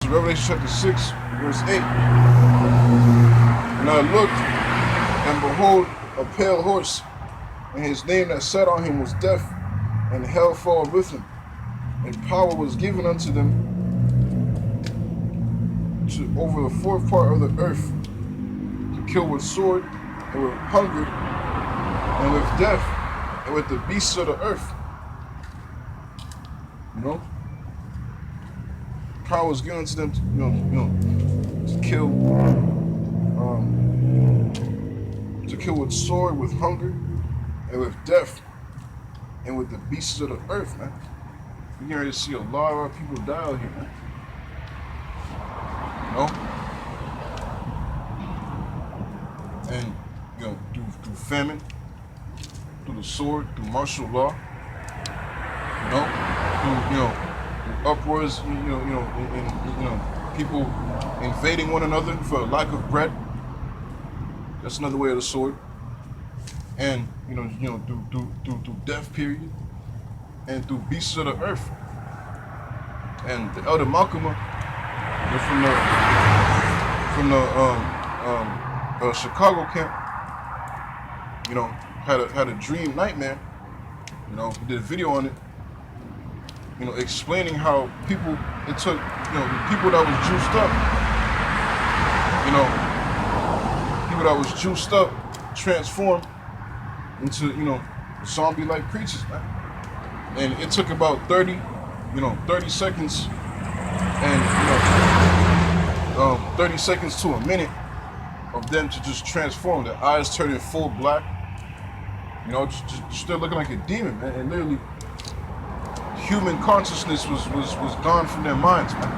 to Revelation chapter 6, verse 8. And I looked, and behold, a pale horse, and his name that sat on him was Death, and hell followed with him. And power was given unto them to over the fourth part of the earth, to kill with sword, and with hunger, and with death, and with the beasts of the earth. You know? Power was given to them to, to kill with sword, with hunger, and with death, and with the beasts of the earth, man. We're getting ready to see a lot of our people die out here, man. You know? And, through famine, through the sword, through martial law, through uproars, people invading one another for lack of bread. That's another way of the sword. And through death, period, and through beasts of the earth. And the Elder Malcolm, from the Chicago camp, had a dream nightmare. He did a video on it. Explaining how it took, the people that was juiced up, transformed into, zombie-like creatures, man. And it took about 30 seconds, and 30 seconds to a minute of them to just transform. Their eyes turning full black, just still looking like a demon, man. And literally, human consciousness was gone from their minds, man.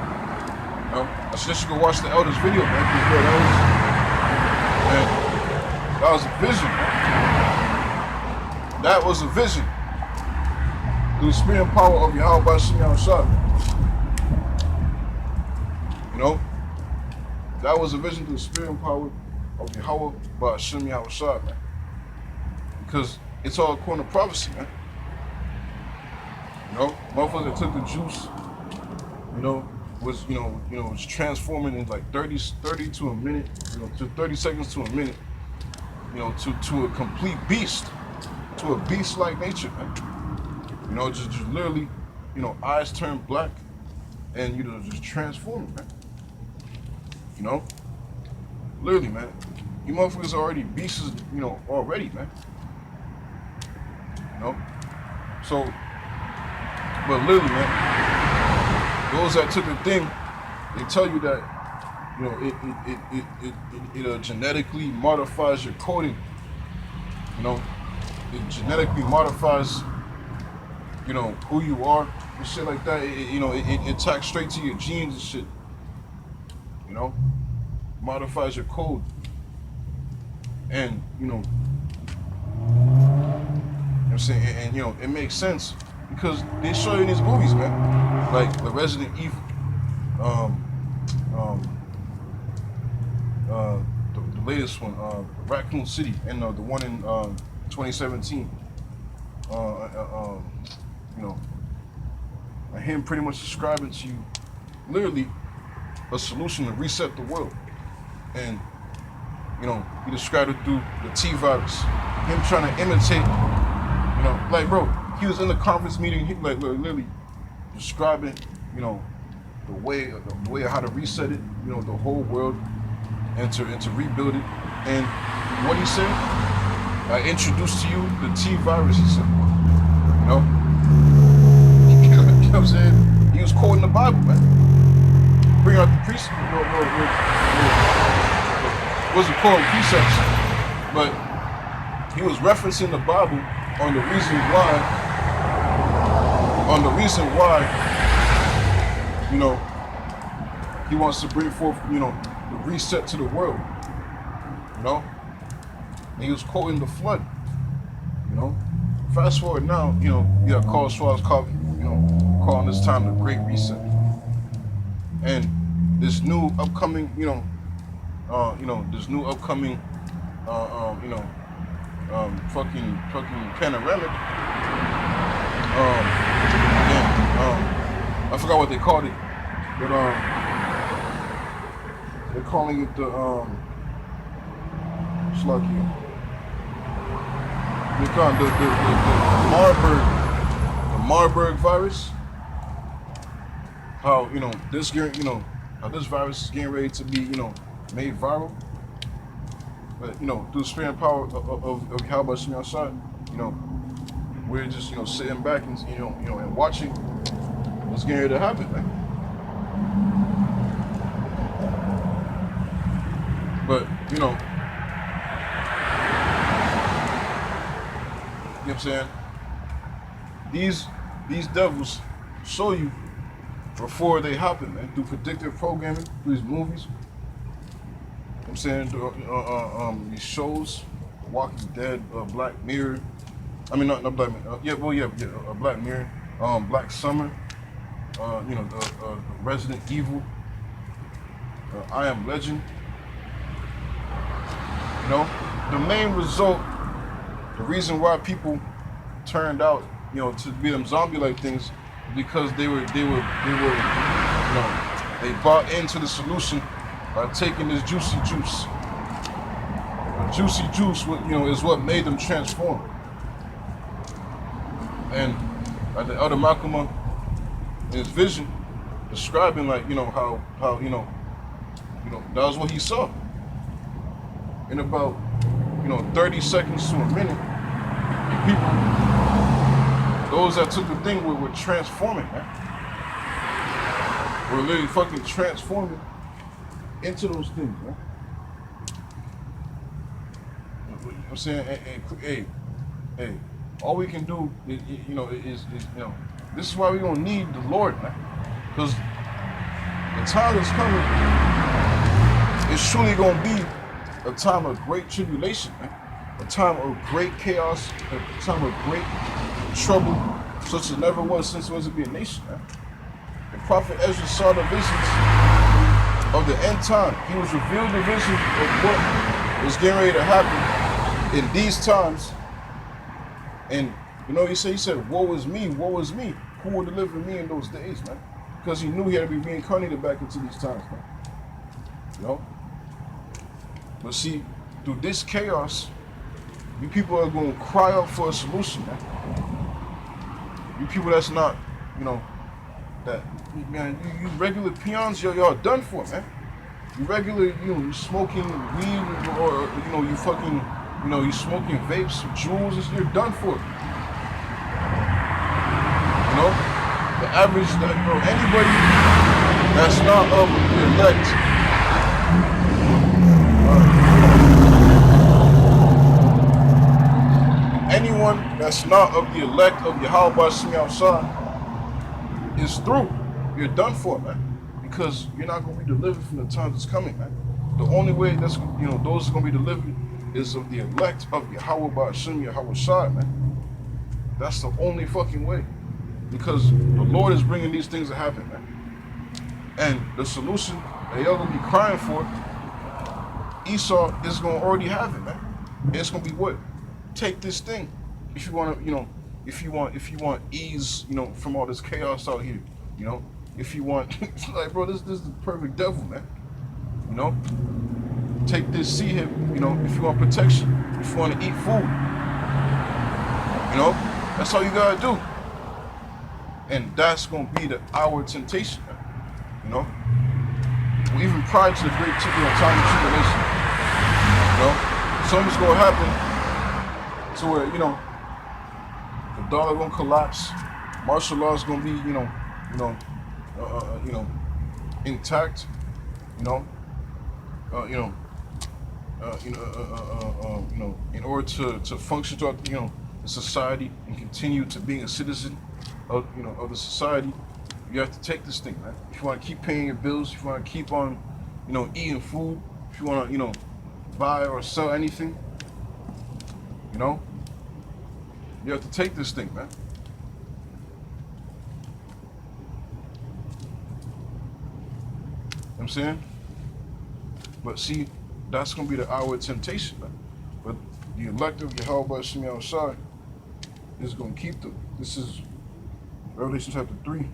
I suggest you go watch the Elders video, man. That was a vision, man. That was a vision. Through the spirit and power of Yahweh Bashim Yahushua. That was a vision through the spirit and power of Yahweh Bashim Yahushua, man. Because it's all according to prophecy, man. Motherfuckers that took the juice, was transforming in like 30 to a minute, to 30 seconds to a minute, to a complete beast, to a beast-like nature, man. Just literally, eyes turn black, and just transforming, man. Literally, man. You motherfuckers are already beasts, already, man. So. But literally, man, those that took the thing, they tell you that, it genetically modifies your coding. It genetically modifies, who you are and shit like that. It attacks straight to your genes and shit. Modifies your code. And, you know what I'm saying? And it makes sense. Because they show you in these movies, man. Like the Resident Evil, the latest one, Raccoon City, and the one in 2017. And him pretty much describing to you, literally, a solution to reset the world. And he described it through the T virus. Him trying to imitate, like, bro. He was in the conference meeting, he literally describing, the way of how to reset it, the whole world, and to rebuild it. And what he said, I introduced to you the T virus, he said. You know what I'm saying? He was quoting the Bible, man. Bring out the precepts, wasn't calling precepts, but he was referencing the Bible on the reason why, he wants to bring forth, the reset to the world, And he was quoting the flood, Fast forward now, you got Carl Schwartz calling this time the Great Reset. And this new upcoming, fucking panoramic, I forgot what they called it, but they're calling it the sluggy. They call it the Marburg virus. How how this virus is getting ready to be made viral. But through the spirit and power of Yahweh Shem outside, we're just sitting back and and watching what's getting ready to happen, man. But you know what I'm saying? These devils show you before they happen, man, through predictive programming, through these movies. I'm saying these shows, Walking Dead, Black Mirror. I mean, not Black Mirror. Black Mirror, Black Summer. Resident Evil. I Am Legend. The main result, the reason why people turned out, to be them zombie-like things, because they bought into the solution by taking this juicy juice. The juicy juice, is what made them transform. And the elder Malcolm in his vision, describing how that was what he saw. In about 30 seconds to a minute, people, those that took the thing were transforming, man. We're literally fucking transforming into those things, man. You know what I'm saying? Hey, all we can do is this is why we're gonna need the Lord, man. Because the time is coming, it's truly gonna be a time of great tribulation, man. A time of great chaos, a time of great trouble, such as never was since there was to be a nation, man. The prophet Ezra saw the visions of the end time. He was revealed the vision of what was getting ready to happen in these times. And he said, woe is me, who will deliver me in those days, man? Because he knew he had to be reincarnated back into these times, man. But see, through this chaos, you people are going to cry out for a solution, man. You people that's not, that, man, you regular peons, y'all done for, man. You regular, you smoking weed or, you fucking, you smoking vapes, jewels, you're done for. The average, anybody that's not of the elect, anyone that's not of the elect of Yahweh Shem outside is through. You're done for, man. Because you're not going to be delivered from the times that's coming, man. The only way that's, those are going to be delivered is of the elect of Yahweh Shem Yahweh Shai, man. That's the only fucking way. Because the Lord is bringing these things to happen, man. And the solution that y'all going to be crying for, Esau is going to already have it, man. And it's going to be what? Take this thing. If you want to, if you want ease, from all this chaos out here, if you want, like, bro, this is the perfect devil, man. Take this, see him, if you want protection, if you want to eat food, that's all you gotta do. And that's gonna be our temptation, man. Even prior to the great time of tribulation, something's gonna happen to where, the dollar gonna collapse, martial law is gonna be, intact, in order to function throughout, the society and continue to being a citizen of, of the society, you have to take this thing, man. If you want to keep paying your bills, if you want to keep on, eating food, if you want to, buy or sell anything, you have to take this thing, man. You know what I'm saying? But see, that's going to be the hour of temptation, man. But the elect of Yahweh Shem Yahushai is going to keep them. This is Revelation chapter 3.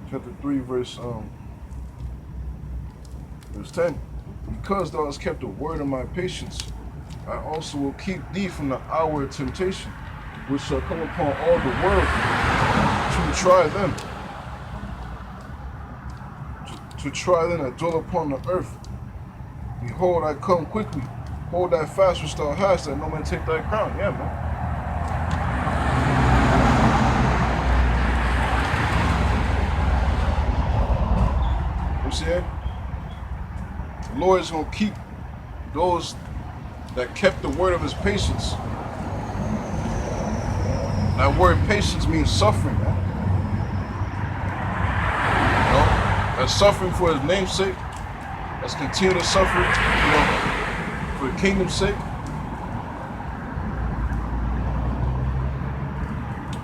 chapter 3, verse 10. Because thou hast kept the word of my patience, I also will keep thee from the hour of temptation, which shall come upon all the world to try them. To try them that dwell upon the earth. Behold, I come quickly. Hold that fast which thou hast, that no man take thy crown. Yeah, man. You see it? The Lord is going to keep those that kept the word of his patience. That word patience means suffering, man. You know, that's suffering for his name's sake. Let's continue to suffer, you know, for the kingdom's sake.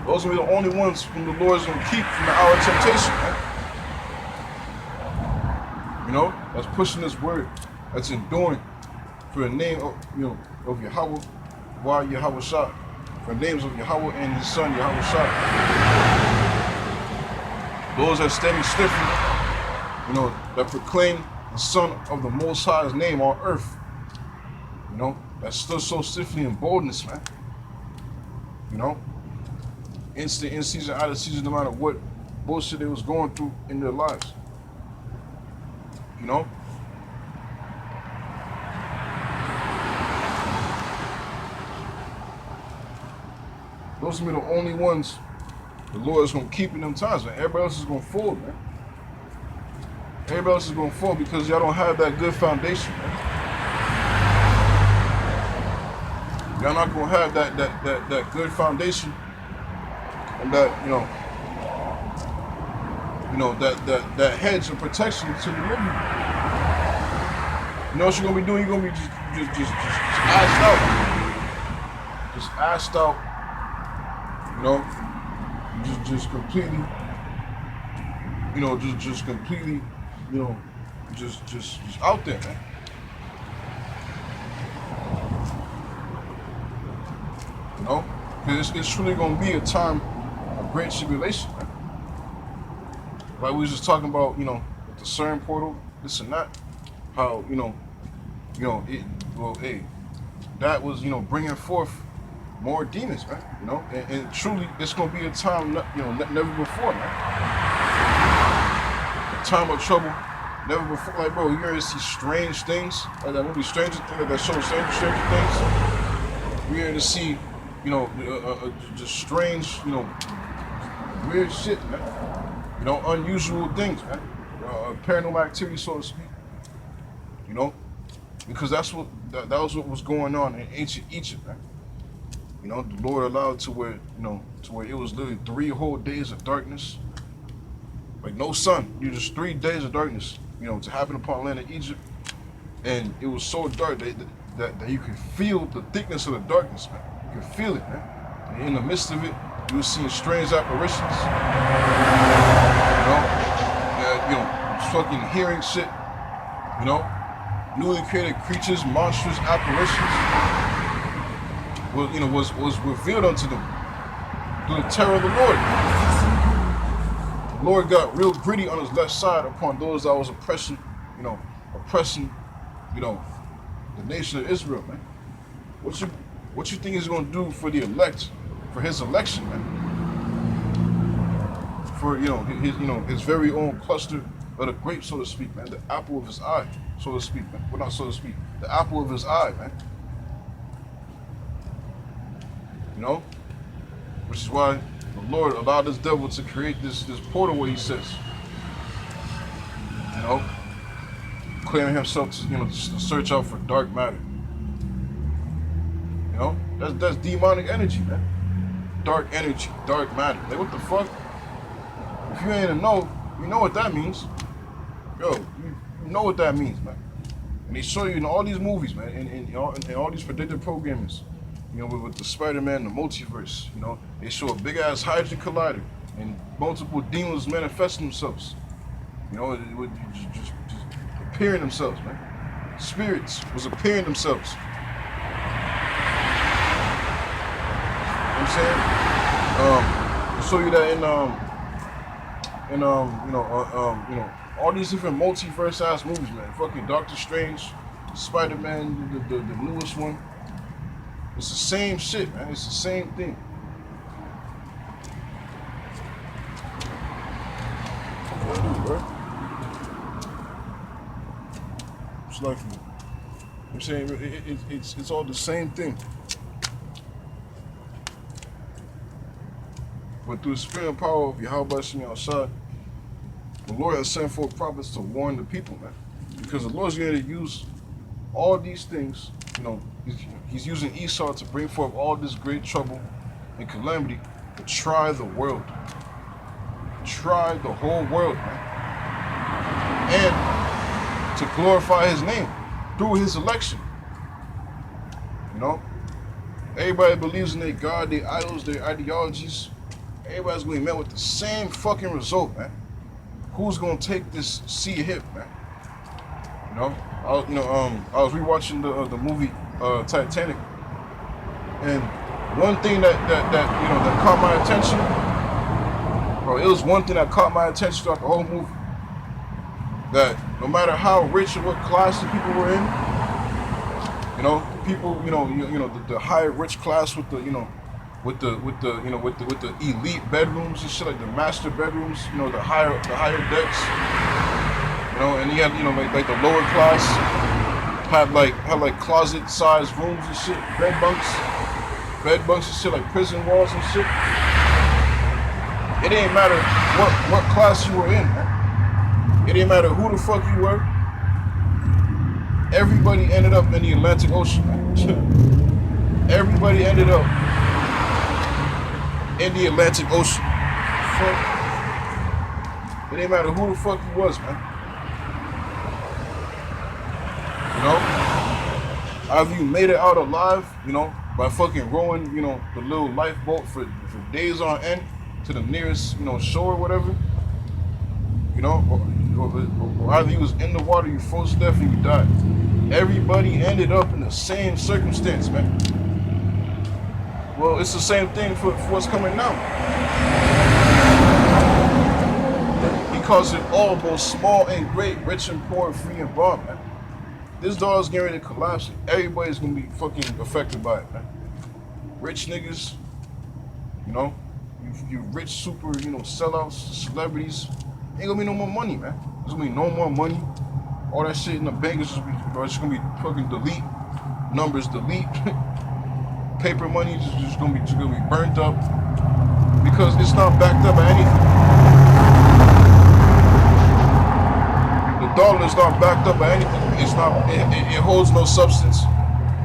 Those are the only ones whom the Lord is going to keep from the hour of temptation, man. You know, that's pushing this word, that's enduring for the name of, you know, of Yahweh, why Yahweh Shah, for the names of Yahweh and his son Yahweh Shah. Those that standing stiffly, you know, that proclaim the Son of the Most High's name on earth, you know, that stood so stiffly in boldness, man. You know, in season, out of season, no matter what bullshit they was going through in their lives. You know? Those are the only ones the Lord is going to keep in them times, man. Everybody else is going to fall, man. Everybody else is going to fall because y'all don't have that good foundation, man. Y'all not going to have that good foundation and that, that hedge of protection to deliver you. You know what you're going to be doing? You're going to be just assed out. Just assed out. You know, just completely, you know, just completely, you know, just out there, man. You know, because it's truly gonna be a time of great tribulation, man. Like we was just talking about, you know, with the CERN portal, this and that, how that was, you know, bringing forth more demons, man. You know, and truly, it's gonna be a time, you know, never before, man. A time of trouble, never before. Like, bro, you're gonna see strange things, like that movie Stranger Things, like that show Stranger Things. We're gonna see, you know, just strange, you know, weird shit, man. You know, unusual things, man. Paranormal activity, so to speak. You know, because that was what was going on in ancient Egypt, man. You know, the Lord allowed to where it was literally 3 whole days of darkness. Like no sun. You just 3 days of darkness, you know, to happen upon the land of Egypt. And it was so dark that you could feel the thickness of the darkness, man. You could feel it, man. And in the midst of it, you were seeing strange apparitions. You know, fucking hearing shit. You know, newly created creatures, monstrous apparitions. Was revealed unto them through the terror of the Lord. The Lord got real gritty on his left side upon those that was oppressing, the nation of Israel, man. What you think he's gonna do for the elect, for his election, man? For his very own cluster of the grapes, so to speak, man. The apple of his eye, so to speak, man. Well, not so to speak. The apple of his eye, man. You know, which is why the Lord allowed this devil to create this portal where he says, you know, clearing himself to, you know, to search out for dark matter. You know, that's demonic energy, man. Dark energy, dark matter. Like, what the fuck? If you ain't know, you know what that means. Yo, you know what that means, man. And they show you in all these movies, man, in all these predictive programmings. You know, with the Spider-Man, the multiverse, you know, they show a big-ass hydrogen collider and multiple demons manifesting themselves. You know, it would just appearing themselves, man. Spirits was appearing themselves. You know what I'm saying? I'll show you that all these different multiverse ass movies, man. Fucking Doctor Strange, Spider-Man, the newest one. It's the same shit, man. It's the same thing. What do, bro? It's like, I'm saying it's all the same thing. But through the spirit and power of Yahweh Shem outside, the Lord has sent forth prophets to warn the people, man. Because the Lord's going to use all these things, he's using Esau to bring forth all this great trouble and calamity to try the world. Try the whole world, man. And to glorify his name through his election. Everybody believes in their God, their idols, their ideologies. Everybody's going to be met with the same fucking result, man. Who's going to take this hip, man? I was rewatching the movie Titanic, and one thing that caught my attention, bro, it was one thing that caught my attention throughout the whole movie. That no matter how rich or what class the people were in, people, the higher rich class with the elite bedrooms and shit, like the master bedrooms, the higher decks, and he had, like the lower class had like closet sized rooms and shit, bed bunks and shit, like prison walls and shit. It didn't matter what class you were in, man. It didn't matter who the fuck you were. Everybody ended up in the Atlantic Ocean, man. Everybody ended up in the Atlantic Ocean. It didn't matter who the fuck you was, man. Either you made it out alive, by fucking rowing, the little lifeboat for days on end to the nearest, shore or whatever. Or either you was in the water, you froze to death and you died. Everybody ended up in the same circumstance, man. Well, it's the same thing for what's coming now. He calls it all, both small and great, rich and poor, free and bond, man. This dollar's getting ready to collapse. Everybody's gonna be fucking affected by it, man. Rich niggas, you rich super, sellouts, celebrities. Ain't gonna be no more money, man. There's gonna be no more money. All that shit in the bank is just gonna be fucking delete. Numbers delete. Paper money is just gonna be burnt up because it's not backed up by anything. The dollar is not backed up by anything. It's not. It holds no substance.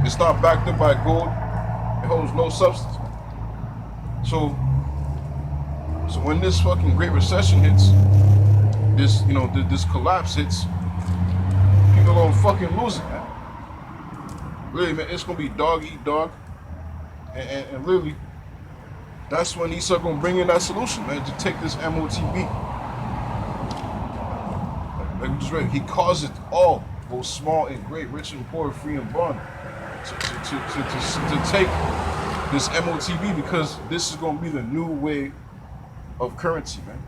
It's not backed up by gold. It holds no substance. So when this fucking Great Recession hits, this collapse hits, people gonna fucking lose it, man. Really, man, it's gonna be dog eat dog. And literally, that's when Esau gonna bring in that solution, man, to take this MOTB. Like we just read, he caused it all, both small and great, rich and poor, free and bond, to take this MOTB, because this is gonna be the new way of currency, man.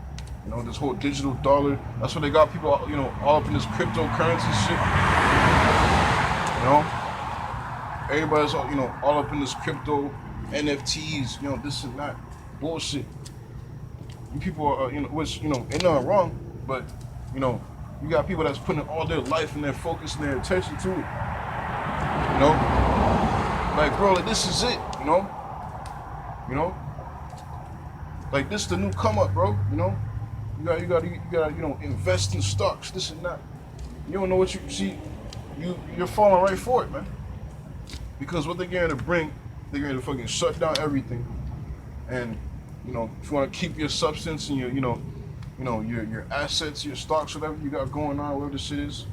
This whole digital dollar. That's why they got people, all up in this cryptocurrency shit. Everybody's all up in this crypto, NFTs, this and that bullshit. You people are, which, ain't nothing wrong, but, you got people that's putting all their life and their focus and their attention to it. Like, bro, like, this is it, like, this the new come up, bro, You gotta, invest in stocks, this and that. You don't know what you see. You're falling right for it, man. Because what they're going to bring, they're going to fucking shut down everything. And, if you want to keep your substance and your assets, your stocks, whatever you got going on, whatever the shit is,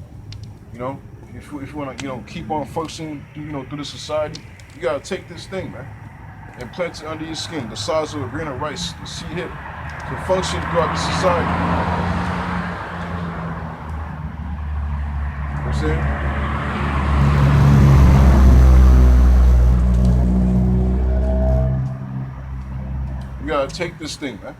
if you want to, keep on functioning, through the society, you got to take this thing, man, and plant it under your skin, the size of a grain of rice, the seed hip, to function throughout the society. You know what I'm saying? You gotta take this thing, man.